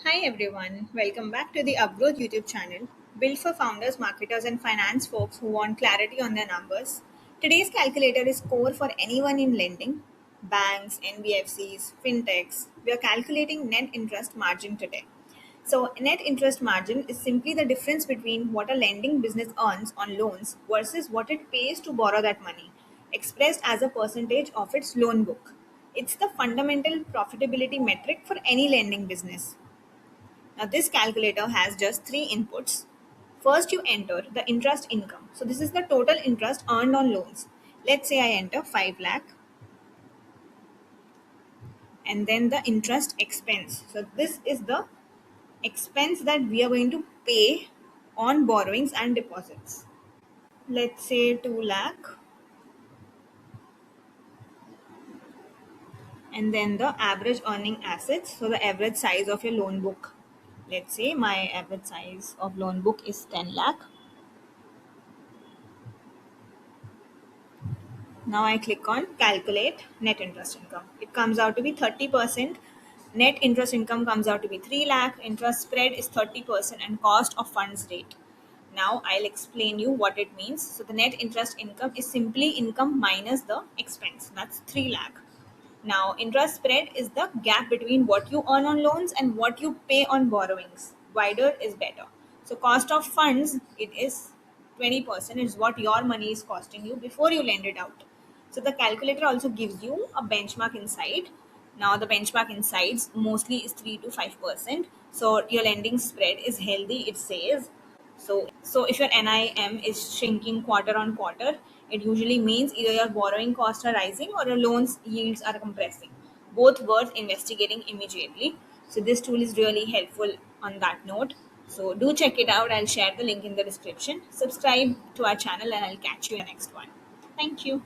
Hi everyone, welcome back to the Upgrowth YouTube channel, built for founders, marketers, and finance folks who want clarity on their numbers. Today's calculator is core for anyone in lending, banks, NBFCs, fintechs. We are calculating net interest margin today. So, net interest margin is simply the difference between what a lending business earns on loans versus what it pays to borrow that money, expressed as a percentage of its loan book. It's the fundamental profitability metric for any lending business. Now, this calculator has just three inputs. First, you enter the interest income. So, this is the total interest earned on loans. Let's say I enter 5 lakh and then the interest expense. So, this is the expense that we are going to pay on borrowings and deposits. Let's say 2 lakh and then the average earning assets. So, the average size of your loan book. Let's say my average size of loan book is 10 lakh. Now I click on calculate net interest income. It comes out to be 30%. Net interest income comes out to be 3 lakh. Interest spread is 30% and cost of funds rate. Now I'll explain you what it means. So the net interest income is simply income minus the expense. That's 3 lakh. Now, interest spread is the gap between what you earn on loans and what you pay on borrowings. Wider is better. So, cost of funds, it is 20% is what your money is costing you before you lend it out. So, the calculator also gives you a benchmark inside. Now, the benchmark insides mostly is 3 to 5%. So, your lending spread is healthy, it says. So if your NIM is shrinking quarter on quarter, it usually means either your borrowing costs are rising or your loans yields are compressing. Both worth investigating immediately. So this tool is really helpful on that note. So do check it out. I'll share the link in the description. Subscribe to our channel and I'll catch you in the next one. Thank you.